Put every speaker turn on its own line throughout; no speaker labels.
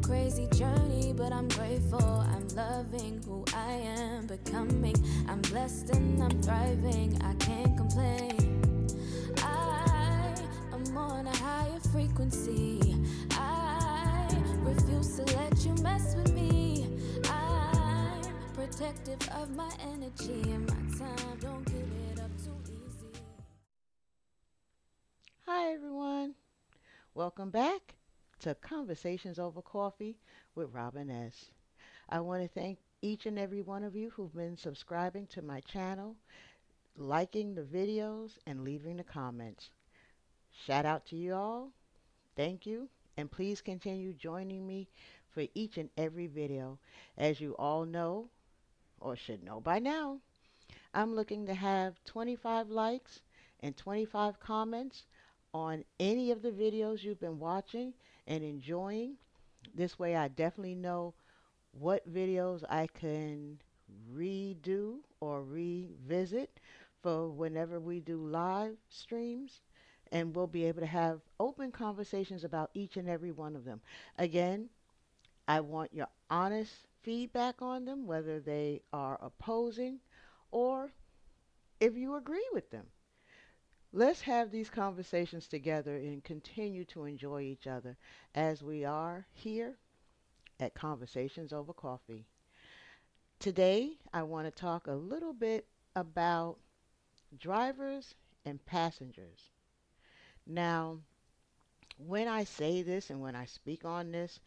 crazy journey, but I'm grateful. I'm loving who I am becoming. I'm blessed and I'm thriving. I can't complain. I am on a higher frequency. I refuse to let you mess with me. I'm protective of my energy and my time. Don't give it up too easy.
Hi, everyone. Welcome back to Conversations Over Coffee with Robyn S. I want to thank each and every one of you who've been subscribing to my channel, liking the videos, and leaving the comments. Shout out to you all. Thank you. And please continue joining me for each and every video. As you all know, or should know by now, I'm looking to have 25 likes and 25 comments on any of the videos you've been watching and enjoying. This way I definitely know what videos I can redo or revisit for whenever we do live streams. And we'll be able to have open conversations about each and every one of them. Again, I want your honest feedback on them, whether they are opposing or if you agree with them. Let's have these conversations together and continue to enjoy each other as we are here at Conversations Over Coffee. Today, I want to talk a little bit about drivers and passengers. Now, when I say this and when I speak on this,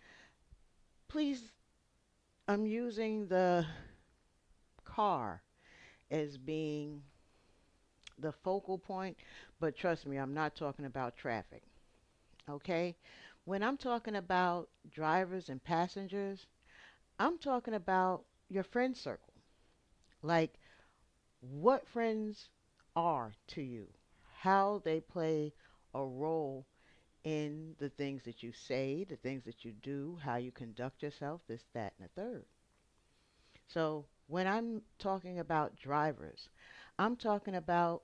please, I'm using the car as being the focal point, but trust me, I'm not talking about traffic. Okay? When I'm talking about drivers and passengers, I'm talking about your friend circle. Like what friends are to you, how they play a role in the things that you say, the things that you do, how you conduct yourself, this, that, and the third. So when I'm talking about drivers, I'm talking about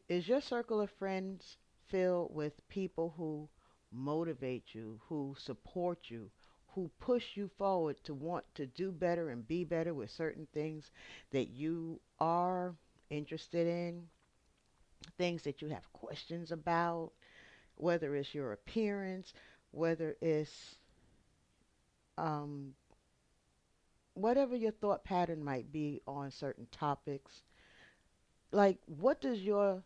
is your circle of friends filled with people who motivate you, who support you, who push you forward to want to do better and be better with certain things that you are interested in, things that you have questions about, whether it's your appearance, whether it's um, whatever your thought pattern might be on certain topics. Like, what does your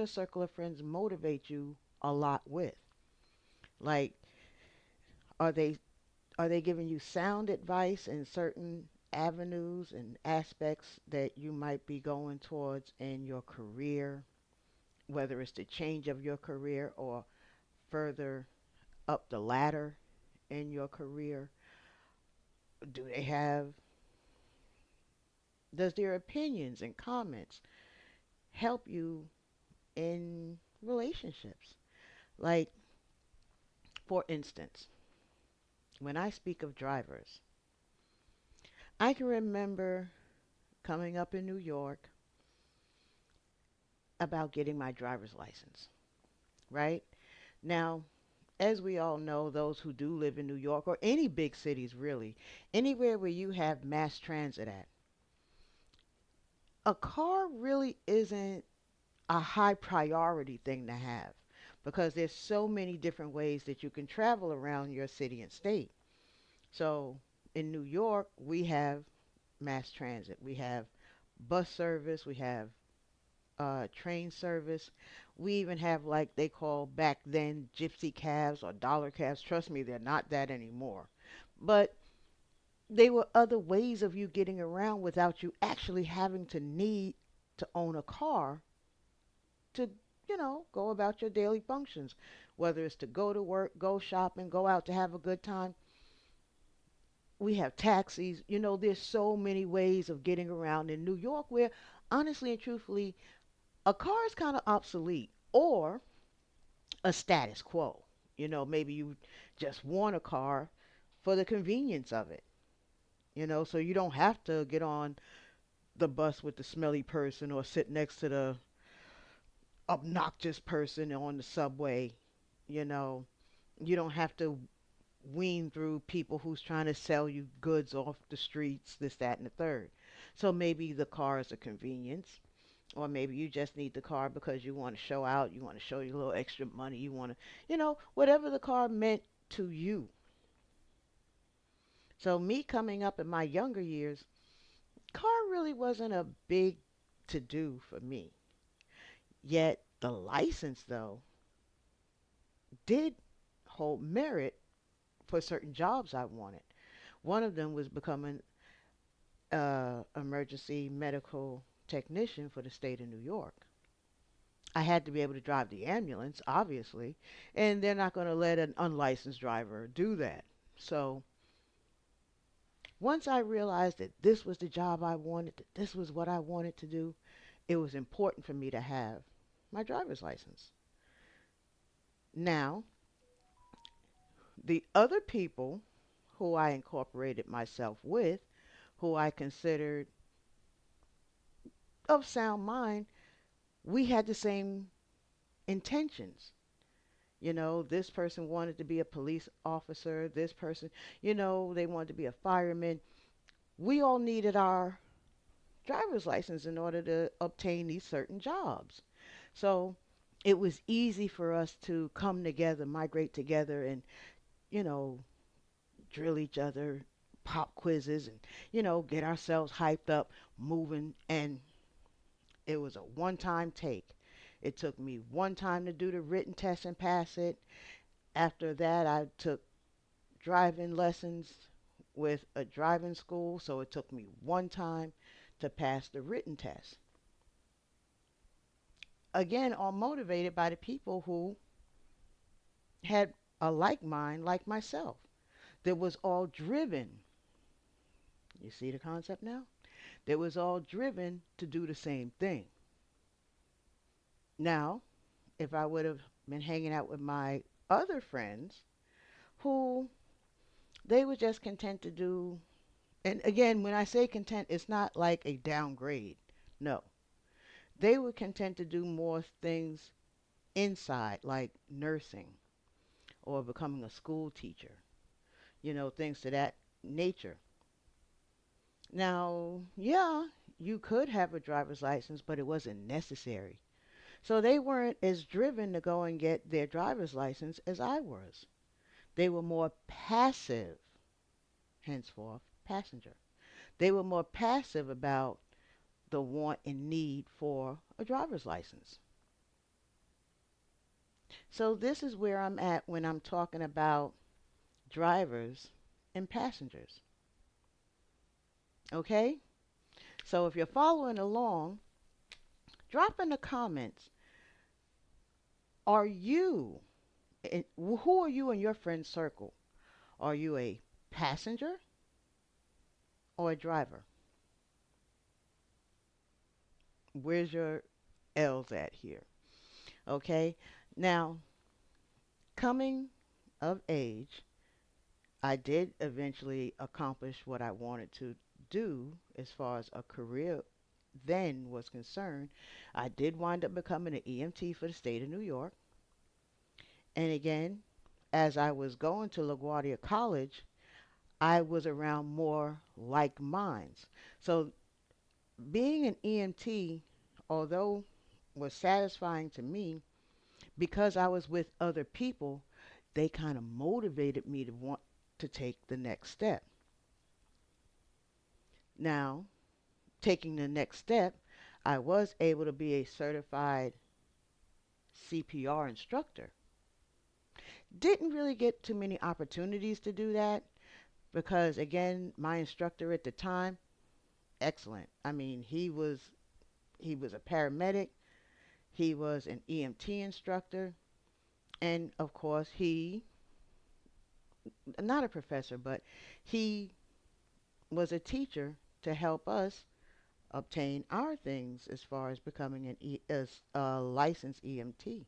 circle of friends motivate you a lot with? Like, are they giving you sound advice in certain avenues and aspects that you might be going towards in your career, whether it's the change of your career or further up the ladder in your career? Do they have does their opinions and comments help you in relationships? Like, for instance, when I speak of drivers, I can remember coming up in New York about getting my driver's license, right? Now, as we all know, those who do live in New York or any big cities really, anywhere where you have mass transit at, a car really isn't a high priority thing to have because there's so many different ways that you can travel around your city and state. So in New York, we have mass transit. We have bus service. We have train service. We even have like they call back then gypsy cabs or dollar cabs. Trust me, they're not that anymore. But they were other ways of you getting around without you actually having to need to own a car to, go about your daily functions. Whether it's to go to work, go shopping, go out to have a good time. We have taxis. There's so many ways of getting around in New York where, honestly and truthfully, a car is kind of obsolete or a status quo. Maybe you just want a car for the convenience of it, so you don't have to get on the bus with the smelly person or sit next to the obnoxious person on the subway, you know. You don't have to wean through people who's trying to sell you goods off the streets, this, that, and the third. So maybe the car is a convenience, or maybe you just need the car because you want to show out, you want to show you a little extra money, you want to, whatever the car meant to you. So me coming up in my younger years, car really wasn't a big to do for me. Yet the license, though, did hold merit for certain jobs I wanted. One of them was becoming emergency medical technician for the state of New York. I had to be able to drive the ambulance, obviously, and they're not going to let an unlicensed driver do that. So once I realized that this was the job I wanted, that this was what I wanted to do, it was important for me to have my driver's license. Now, the other people who I incorporated myself with, who I considered of sound mind, we had the same intentions. This person wanted to be a police officer, this person, they wanted to be a fireman. We all needed our driver's license in order to obtain these certain jobs. So it was easy for us to come together, migrate together, and, you know, drill each other, pop quizzes, and, get ourselves hyped up, moving. And it was a one time take. It took me one time to do the written test and pass it. After that, I took driving lessons with a driving school, so it took me one time to pass the written test. Again, all motivated by the people who had a like mind like myself, that was all driven. You see the concept now? That was all driven to do the same thing. Now, if I would have been hanging out with my other friends who they were just content to do, and again, when I say content, it's not like a downgrade. No, they were content to do more things inside, like nursing or becoming a school teacher, things to that nature. Now, yeah, you could have a driver's license, but it wasn't necessary. So they weren't as driven to go and get their driver's license as I was. They were more passive, henceforth, passenger. They were more passive about the want and need for a driver's license. So this is where I'm at when I'm talking about drivers and passengers. Okay? So if you're following along, drop in the comments. Are you, who are you in your friend circle? Are you a passenger or a driver? Where's your L's at here? Okay? Now, coming of age, I did eventually accomplish what I wanted to do as far as a career then was concerned. I did wind up becoming an EMT for the state of New York. And again, as I was going to LaGuardia College, I was around more like minds. So being an EMT, although was satisfying to me, because I was with other people, they kind of motivated me to want to take the next step. Now, taking the next step, I was able to be a certified CPR instructor. Didn't really get too many opportunities to do that because, again, my instructor at the time, excellent. I mean, he was a paramedic, he was an EMT instructor, and of course, he not a professor, but he was a teacher to help us obtain our things as far as becoming as a licensed EMT.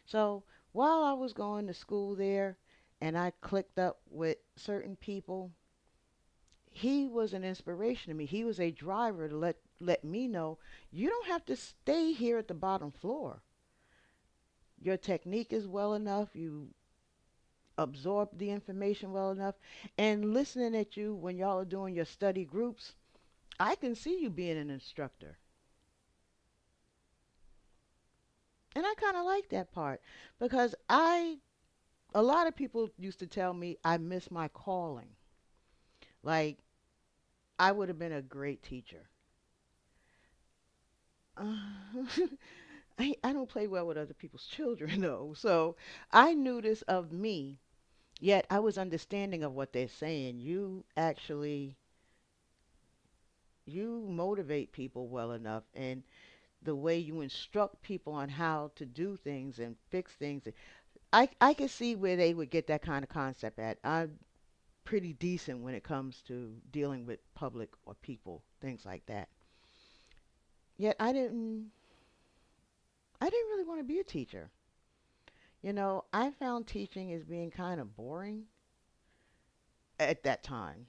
So while I was going to school there and I clicked up with certain people, he was an inspiration to me. He was a driver to let me know you don't have to stay here at the bottom floor. Your technique is well enough. You absorb the information well enough. And listening at you when y'all are doing your study groups, I can see you being an instructor. And I kind of like that part because a lot of people used to tell me I miss my calling. Like, I would have been a great teacher. I don't play well with other people's children, though. So I knew this of me, yet I was understanding of what they're saying. You motivate people well enough, and the way you instruct people on how to do things and fix things. I can see where they would get that kind of concept at. I'm pretty decent when it comes to dealing with public or people, things like that. Yet I didn't really want to be a teacher. I found teaching as being kind of boring at that time.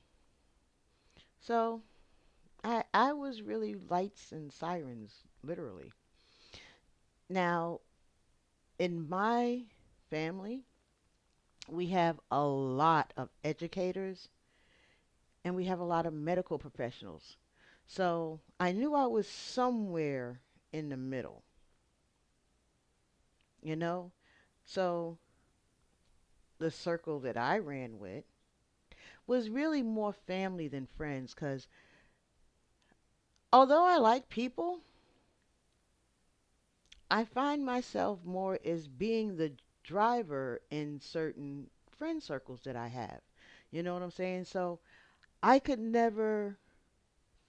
So I was really lights and sirens, literally. Now, in my family, we have a lot of educators and we have a lot of medical professionals. So I knew I was somewhere in the middle, you know? So the circle that I ran with was really more family than friends because although I like people, I find myself more as being the driver in certain friend circles that I have. You know what I'm saying? So I could never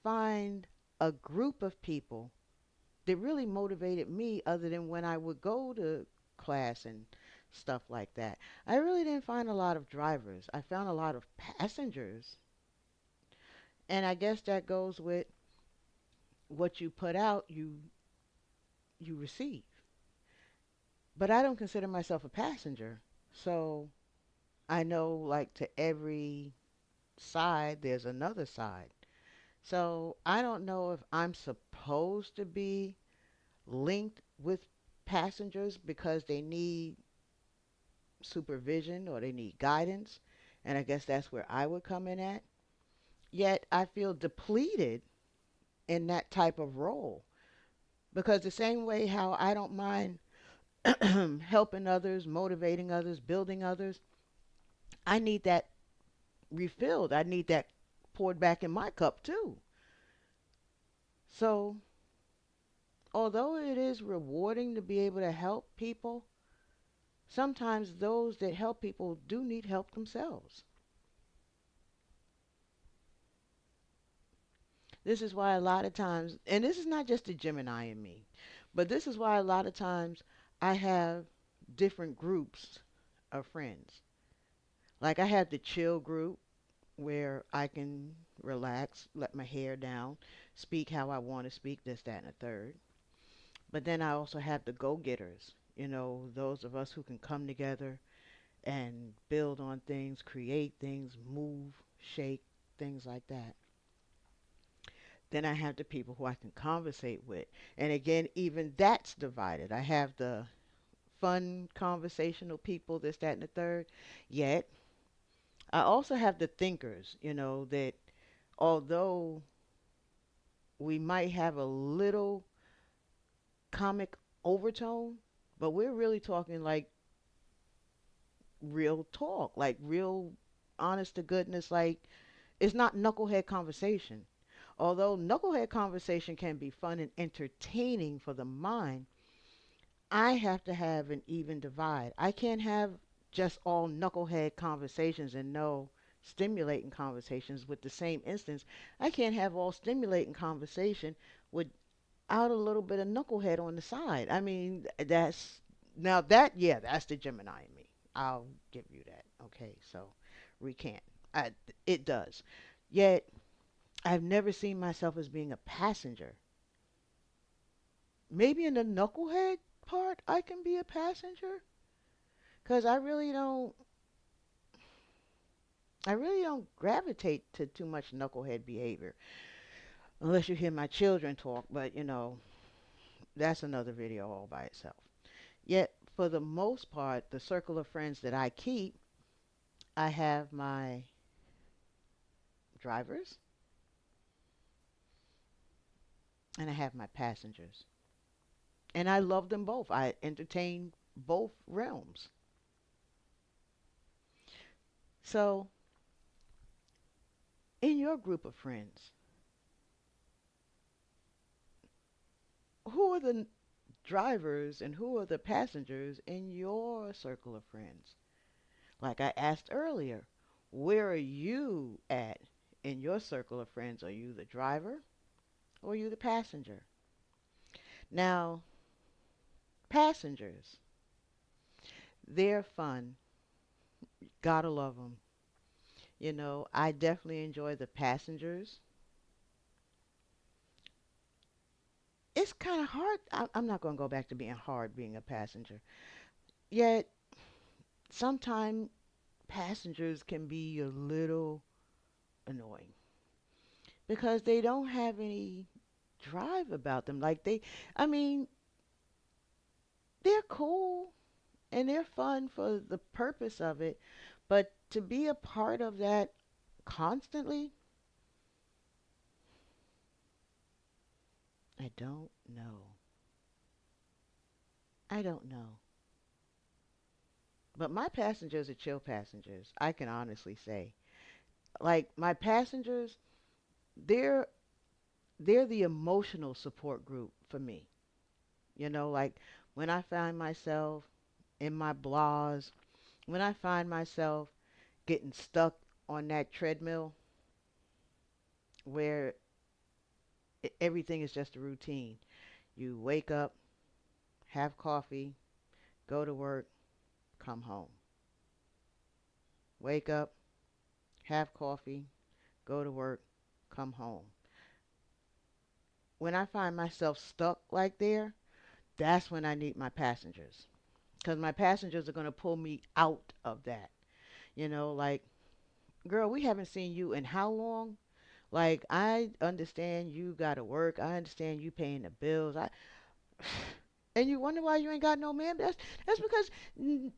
find a group of people that really motivated me other than when I would go to class and stuff like that. I really didn't find a lot of drivers. I found a lot of passengers. And I guess that goes with what you put out, you receive. But I don't consider myself a passenger. So I know like to every side there's another side. So I don't know if I'm supposed to be linked with passengers because they need supervision or they need guidance. And I guess that's where I would come in at. Yet I feel depleted in that type of role because the same way how I don't mind helping others, motivating others, building others, I need that refilled. I need that poured back in my cup too. So, although it is rewarding to be able to help people, sometimes those that help people do need help themselves. This is why a lot of times, and this is not just the Gemini in me, but this is why a lot of times I have different groups of friends. Like I have the chill group where I can relax, let my hair down, speak how I want to speak, this, that, and a third. But then I also have the go getters, those of us who can come together and build on things, create things, move, shake, things like that. Then I have the people who I can conversate with. And again, even that's divided. I have the fun conversational people, this, that, and the third. Yet, I also have the thinkers, that although we might have a little comic overtone, but we're really talking like real talk, like real honest to goodness, like it's not knucklehead conversation. Although knucklehead conversation can be fun and entertaining for the mind, I have to have an even divide. I can't have just all knucklehead conversations and no stimulating conversations with the same instance. I can't have all stimulating conversation without a little bit of knucklehead on the side. I mean, that's the Gemini in me. I'll give you that. Okay, so recant. I, it does. Yet I've never seen myself as being a passenger. Maybe in the knucklehead part, I can be a passenger because I really don't gravitate to too much knucklehead behavior unless you hear my children talk. But that's another video all by itself. Yet for the most part, the circle of friends that I keep, I have my drivers and I have my passengers. And I love them both. I entertain both realms. So, in your group of friends, who are the drivers and who are the passengers in your circle of friends? Like I asked earlier, where are you at in your circle of friends? Are you the driver or are you the passenger? Now, passengers, they're fun. Gotta love them. You know, I definitely enjoy the passengers. It's kind of hard. I'm not going to go back to being hard being a passenger. Yet, sometimes passengers can be a little annoying because they don't have any drive about them. I mean, they're cool and they're fun for the purpose of it, but to be a part of that constantly, I don't know. I don't know. But my passengers are chill passengers. I can honestly say. Like my passengers, they're they're the emotional support group for me. You know, like when I find myself in my blahs, when I find myself getting stuck on that treadmill where everything is just a routine. You wake up, have coffee, go to work, come home. Wake up, have coffee, go to work, come home. When I find myself stuck like there, that's when I need my passengers. Because my passengers are going to pull me out of that. You know, like, girl, we haven't seen you in how long? Like, I understand you got to work. I understand you paying the bills. And you wonder why you ain't got no man. That's because you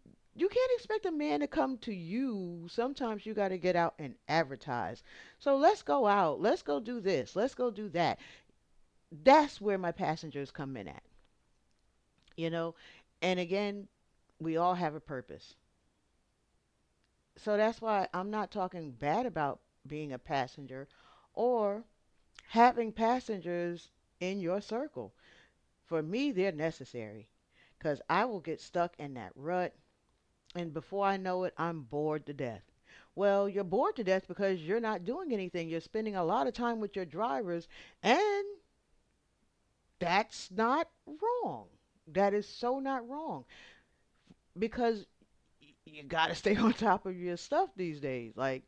can't expect a man to come to you. Sometimes you got to get out and advertise. So let's go out. Let's go do this. Let's go do that. That's where my passengers come in at, you know? And again, we all have a purpose. So that's why I'm not talking bad about being a passenger or having passengers in your circle. For me, they're necessary because I will get stuck in that rut. And before I know it, I'm bored to death. Well, you're bored to death because you're not doing anything. You're spending a lot of time with your drivers, and that's not wrong. That is so not wrong because you got to stay on top of your stuff these days. Like,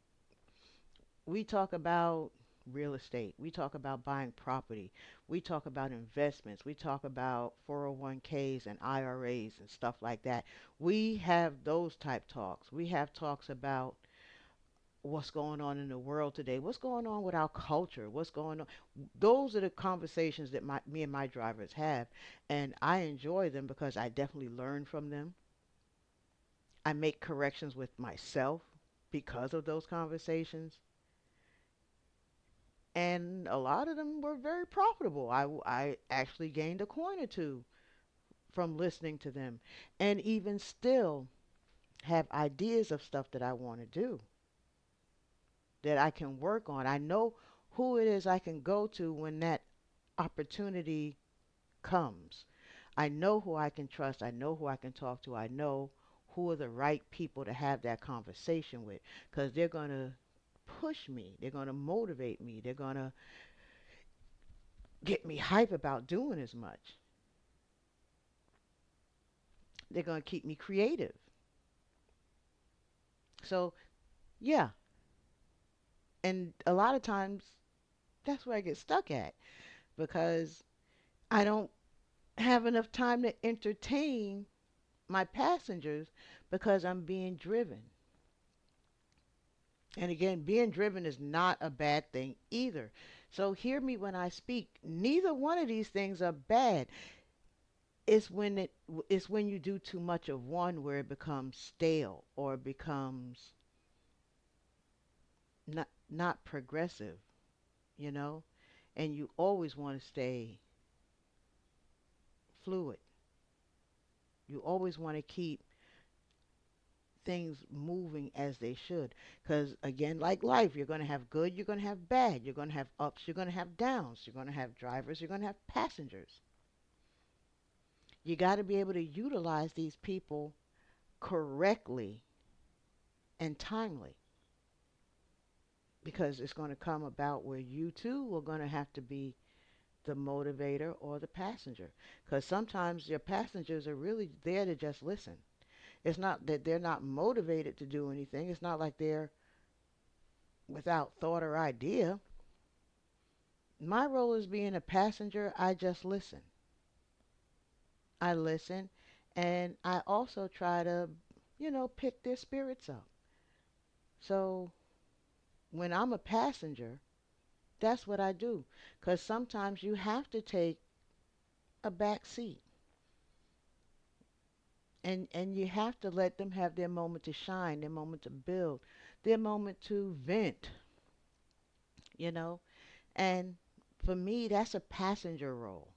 we talk about real estate, we talk about buying property, we talk about investments, we talk about 401ks and IRAs and stuff like that. We have those type talks. We have talks about what's going on in the world today, what's going on with our culture, what's going on. Those are the conversations that me and my drivers have, and I enjoy them because I definitely learn from them. I make corrections with myself because of those conversations, and a lot of them were very profitable. I actually gained a coin or two from listening to them, and even still have ideas of stuff that I want to do that I can work on. I know who it is I can go to when that opportunity comes. I know who I can trust. I know who I can talk to. I know who are the right people to have that conversation with because they're going to push me. They're going to motivate me. They're going to get me hype about doing as much. They're going to keep me creative. So, yeah. And a lot of times that's where I get stuck at because I don't have enough time to entertain my passengers because I'm being driven. And again, being driven is not a bad thing either. So hear me when I speak. Neither one of these things are bad. It's when you do too much of one where it becomes stale or it becomes not progressive, you know, and you always want to stay fluid. You always want to keep things moving as they should. Because, again, like life, you're going to have good, you're going to have bad, you're going to have ups, you're going to have downs, you're going to have drivers, you're going to have passengers. You got to be able to utilize these people correctly and timely, because it's going to come about where you too are going to have to be the motivator or the passenger. Because sometimes your passengers are really there to just listen. It's not that they're not motivated to do anything. It's not like they're without thought or idea. My role as being a passenger, I just listen. I listen, and I also try to, pick their spirits up. So when I'm a passenger, that's what I do. Because sometimes you have to take a back seat, and you have to let them have their moment to shine, their moment to build, their moment to vent, you know. And for me, that's a passenger role.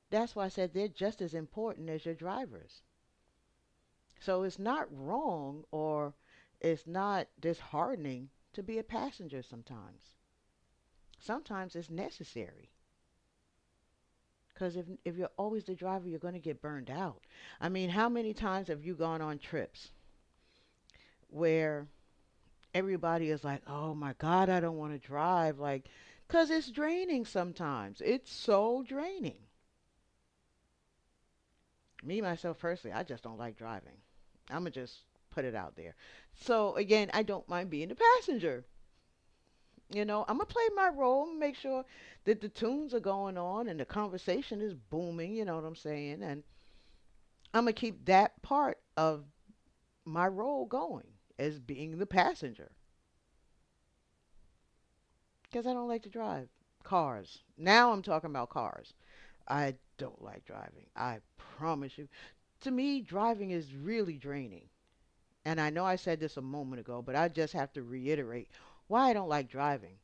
That's why I said they're just as important as your drivers. So it's not wrong, or it's not disheartening to be a passenger sometimes. Sometimes it's necessary. Because if you're always the driver, you're going to get burned out. I mean, how many times have you gone on trips where everybody is like, oh my God, I don't want to drive? Like, because it's draining sometimes. It's so draining. Me, myself, personally, I just don't like driving. I'm going to just put it out there. So, again, I don't mind being a passenger. I'm going to play my role and make sure that the tunes are going on and the conversation is booming, you know what I'm saying? And I'm going to keep that part of my role going as being the passenger, because I don't like to drive cars. Now I'm talking about cars. I don't like driving. I promise you. To me, driving is really draining. And I know I said this a moment ago, but I just have to reiterate why I don't like driving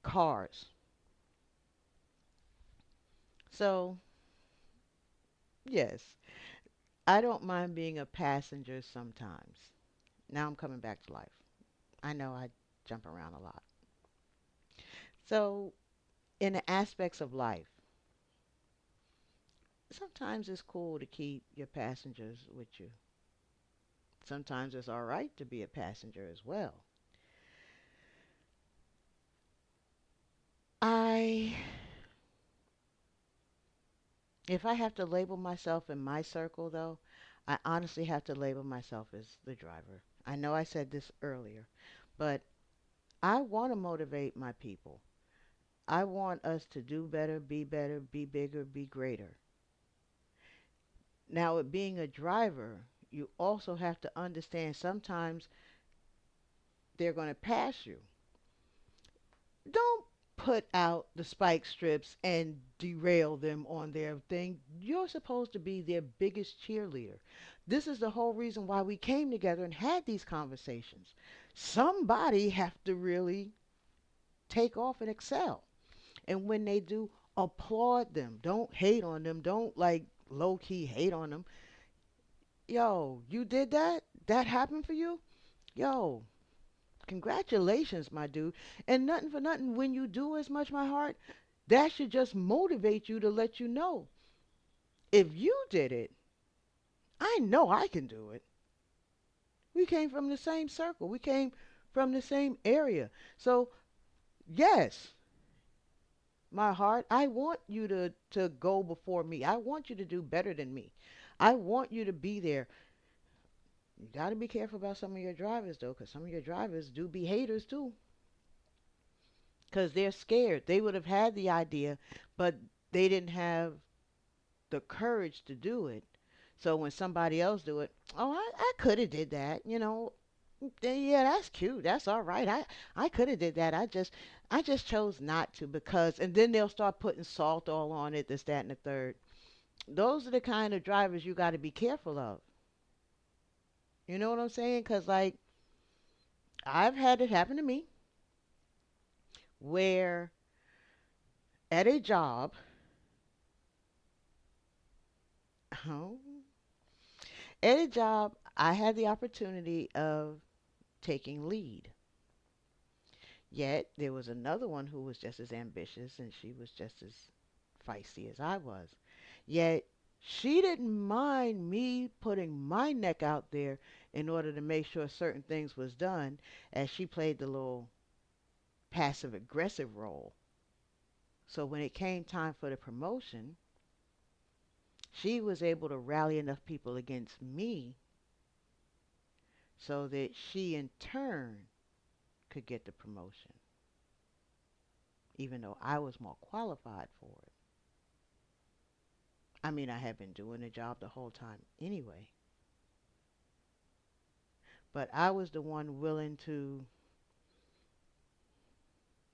cars. So, yes, I don't mind being a passenger sometimes. Now I'm coming back to life. I know I jump around a lot. So, in the aspects of life, sometimes it's cool to keep your passengers with you. Sometimes it's all right to be a passenger as well. I, if I have to label myself in my circle though, I honestly have to label myself as the driver. I know I said this earlier, but I want to motivate my people. I want us to do better, be bigger, be greater. Now, with being a driver, you also have to understand sometimes they're going to pass you. Don't put out the spike strips and derail them on their thing. You're supposed to be their biggest cheerleader. This is the whole reason why we came together and had these conversations. Somebody have to really take off and excel. And when they do, applaud them. Don't hate on them. Don't like low key hate on them. Yo, you did that? That happened for you? Yo, congratulations, my dude. And nothing for nothing, when you do as much, my heart, that should just motivate you to let you know. If you did it, I know I can do it. We came from the same circle. We came from the same area. So, yes, my heart, I want you to go before me. I want you to do better than me. I want you to be there. You got to be careful about some of your drivers, though, because some of your drivers do be haters, too, because they're scared. They would have had the idea, but they didn't have the courage to do it. So when somebody else do it, oh, I could have did that, Yeah, that's cute. That's all right. I could have did that. I just chose not to, because, and then they'll start putting salt all on it, this, that, and the third. Those are the kind of drivers you got to be careful of. You know what I'm saying? Because, like, I've had it happen to me where at a job, oh, at a job, I had the opportunity of taking lead. Yet there was another one who was just as ambitious and she was just as feisty as I was. Yet she didn't mind me putting my neck out there in order to make sure certain things was done as she played the little passive aggressive role. So when it came time for the promotion, she was able to rally enough people against me so that she in turn could get the promotion, even though I was more qualified for it. I mean, I had been doing the job the whole time anyway, but I was the one willing to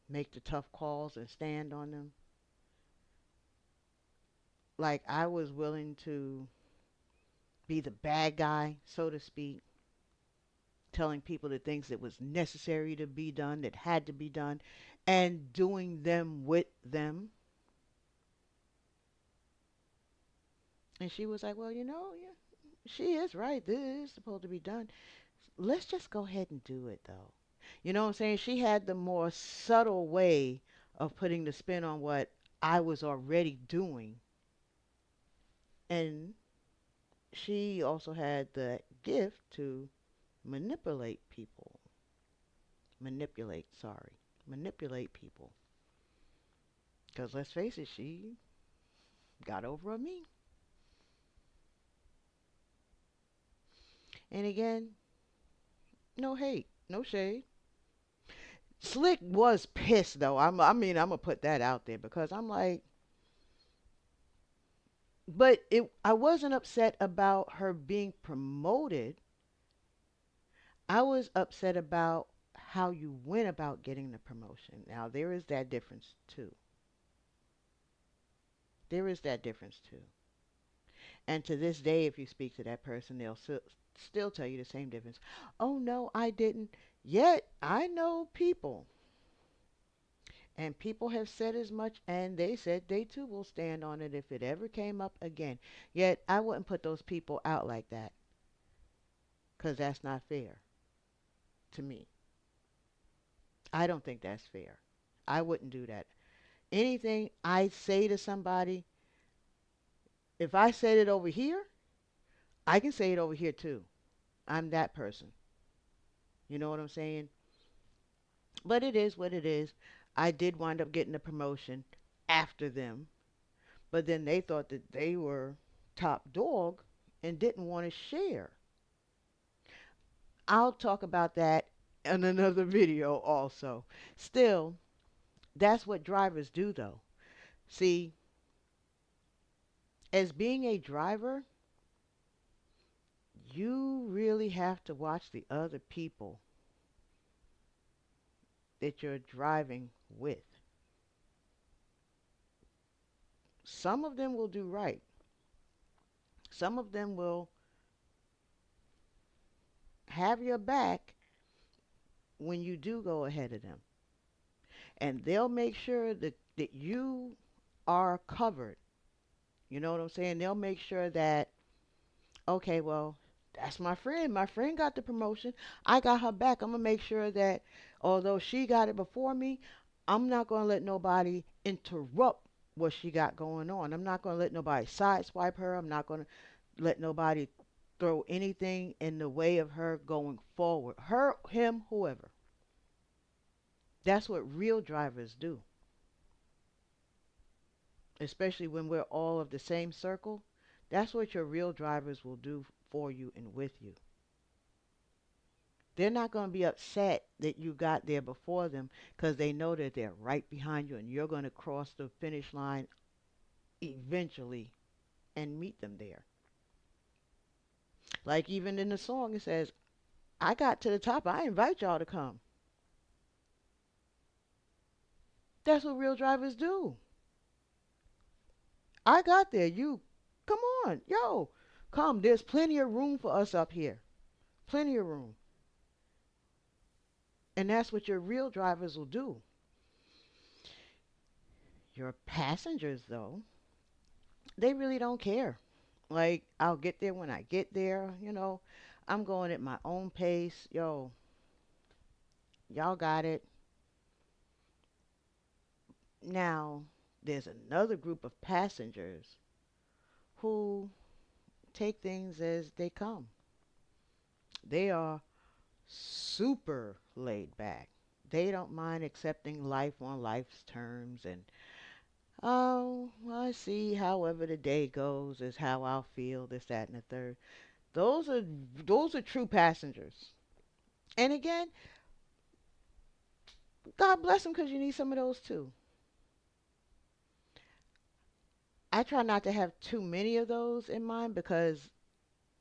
make the tough calls and stand on them. Like I was willing to be the bad guy, so to speak, telling people the things that was necessary to be done, that had to be done, and doing them with them. And she was like, well, yeah, she is right. This is supposed to be done. Let's just go ahead and do it, though. You know what I'm saying? She had the more subtle way of putting the spin on what I was already doing. And she also had the gift to manipulate people. Manipulate people. Because let's face it, she got over on me. And again, no hate, no shade. Slick was pissed though. I mean, I'm gonna put that out there because I'm like, but it. I wasn't upset about her being promoted. I was upset about how you went about getting the promotion. Now there is that difference too. There is that difference too. And to this day, if you speak to that person, they'll still tell you the same difference. Oh no, I didn't. Yet I know people, and people have said as much, and they said they too will stand on it if it ever came up again. Yet I wouldn't put those people out like that, 'cause that's not fair to me. I don't think that's fair. I wouldn't do that. Anything I say to somebody, if I said it over here, I can say it over here too. I'm that person. You know what I'm saying? But it is what it is. I did wind up getting a promotion after them, but then they thought that they were top dog and didn't want to share. I'll talk about that in another video also. Still, that's what drivers do though. See, as being a driver, you really have to watch the other people that you're driving with. Some of them will do right. Some of them will have your back when you do go ahead of them. And they'll make sure that you are covered. You know what I'm saying? They'll make sure that, okay, well, that's my friend. My friend got the promotion. I got her back. I'm going to make sure that although she got it before me, I'm not going to let nobody interrupt what she got going on. I'm not going to let nobody sideswipe her. I'm not going to let nobody throw anything in the way of her going forward. Her, him, whoever. That's what real drivers do, especially when we're all of the same circle. That's what your real drivers will do for you and with you. They're not going to be upset that you got there before them because they know that they're right behind you and you're going to cross the finish line eventually and meet them there. Like even in the song, it says, I got to the top. I invite y'all to come. That's what real drivers do. I got there. You, come on. Yo, come. There's plenty of room for us up here. Plenty of room. And that's what your real drivers will do. Your passengers, though, they really don't care. Like, I'll get there when I get there, you know. I'm going at my own pace. Yo, y'all got it. Now, there's another group of passengers who take things as they come. They are super laid back. They don't mind accepting life on life's terms and, oh, I see, however the day goes is how I'll feel, this, that, and the third. Those are those are true passengers. And again, God bless them because you need some of those too. I try not to have too many of those in mind because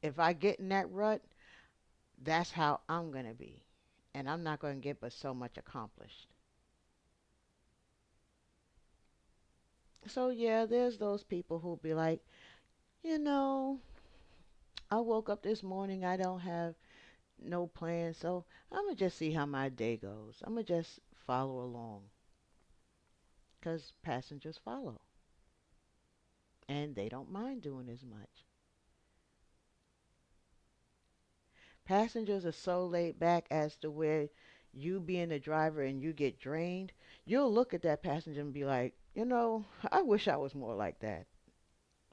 if I get in that rut, that's how I'm going to be. And I'm not going to get but so much accomplished. So, yeah, there's those people who'll be like, you know, I woke up this morning, I don't have no plans, so I'm going to just see how my day goes. I'm going to just follow along because passengers follow and they don't mind doing as much. Passengers are so laid back as to where you being the driver and you get drained, you'll look at that passenger and be like, you know, I wish I was more like that.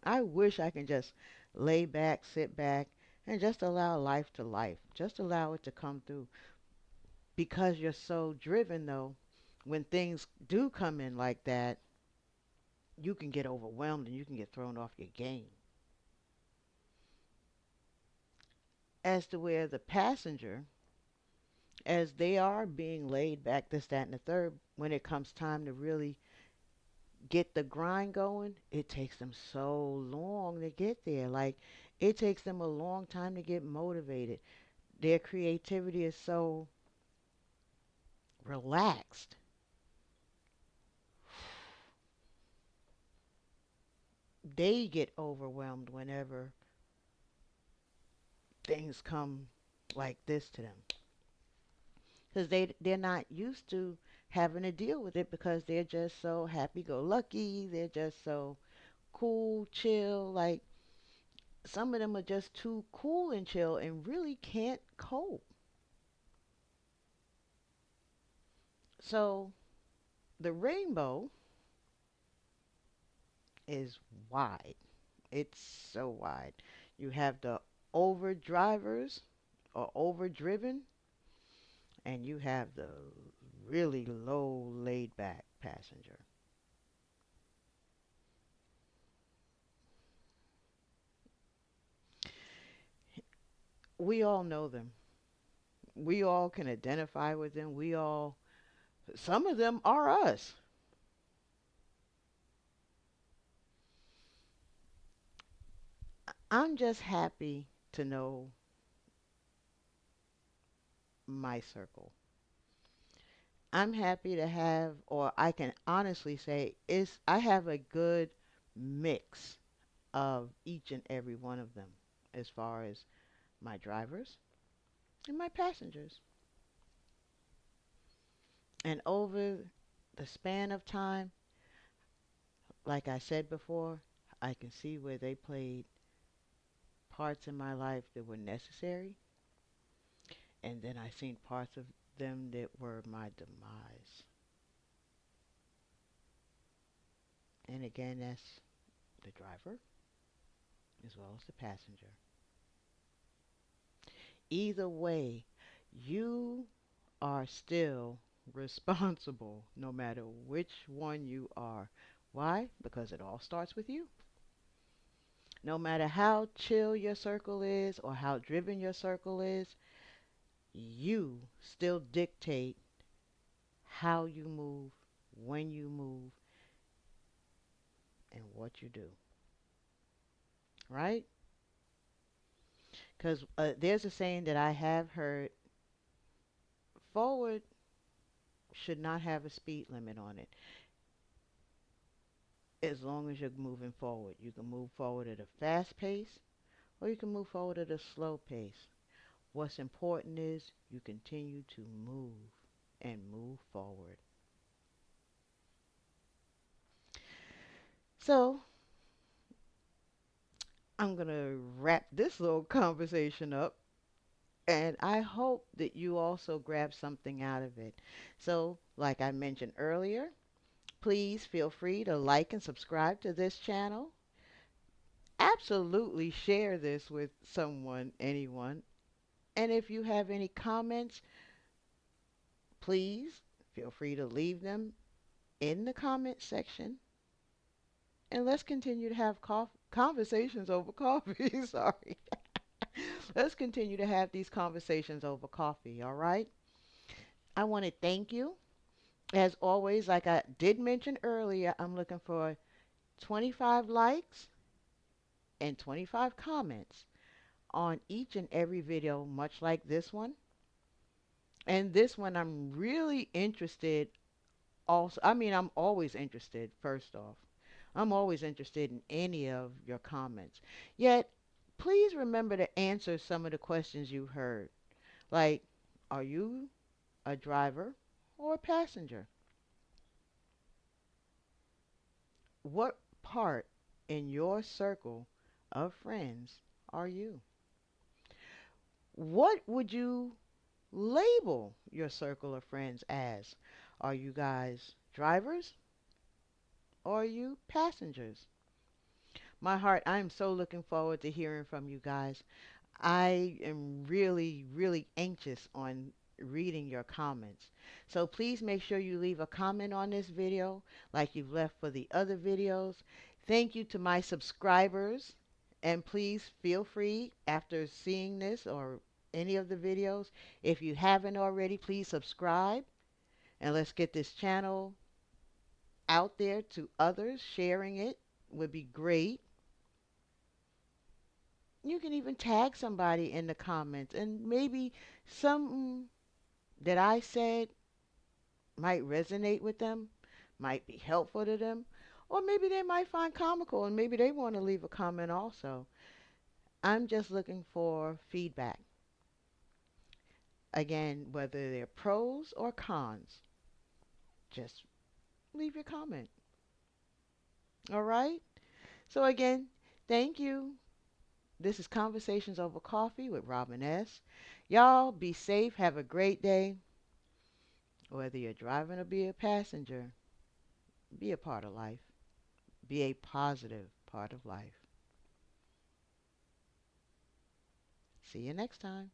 I wish I can just lay back, sit back, and just allow life to life. Just allow it to come through. Because you're so driven, though, when things do come in like that, you can get overwhelmed and you can get thrown off your game. As to where the passenger, as they are being laid back, this, that, and the third, when it comes time to really get the grind going, it takes them so long to get there. Like, it takes them a long time to get motivated. Their creativity is so relaxed. They get overwhelmed whenever things come like this to them because they're not used to having to deal with it because they're just so happy-go-lucky. They're just so cool, chill. Like, some of them are just too cool and chill and really can't cope. So the rainbow is wide. It's so wide. You have the over drivers or overdriven, and you have the really low laid back passenger. We all know them. We all can identify with them. We all, some of them are us. I'm just happy to know my circle. I'm happy to have, or I can honestly say, is I have a good mix of each and every one of them as far as my drivers and my passengers. And over the span of time, like I said before, I can see where they played parts in my life that were necessary, and then I seen parts of them that were my demise. And again, that's the driver as well as the passenger. Either way, you are still responsible no matter which one you are. Why? Because it all starts with you. No matter how chill your circle is or how driven your circle is, you still dictate how you move, when you move, and what you do. Right? Because there's a saying that I have heard: forward should not have a speed limit on it as long as you're moving forward. You can move forward at a fast pace or you can move forward at a slow pace. What's important is you continue to move. and move forward. So, I'm going to wrap this little conversation up, and I hope that you also grab something out of it. So, like I mentioned earlier, please feel free to like and subscribe to this channel. Absolutely share this with someone, anyone. And if you have any comments, please feel free to leave them in the comment section. And let's continue to have conversations over coffee. Sorry. Let's continue to have these conversations over coffee, all right? I want to thank you. As always, like I did mention earlier, I'm looking for 25 likes and 25 comments on each and every video, much like this one. And this one, I'm really interested also. I mean, I'm always interested, first off. I'm always interested in any of your comments. Yet, please remember to answer some of the questions you heard. Like, are you a driver or a passenger? What part in your circle of friends are you? What would you label your circle of friends as? Are you guys drivers or are you passengers? My heart, I am so looking forward to hearing from you guys. I am really, really anxious on reading your comments. So please make sure you leave a comment on this video like you've left for the other videos. Thank you to my subscribers. And please feel free after seeing this or any of the videos, if you haven't already, please subscribe and let's get this channel out there to others. Sharing it would be great. You can even tag somebody in the comments, and maybe something that I said might resonate with them, might be helpful to them, or maybe they might find comical and maybe they want to leave a comment also. I'm just looking for feedback. Again, whether they're pros or cons, just leave your comment. All right? So, again, thank you. This is Conversations Over Coffee with Robyn S. Y'all be safe. Have a great day. Whether you're driving or be a passenger, be a part of life. Be a positive part of life. See you next time.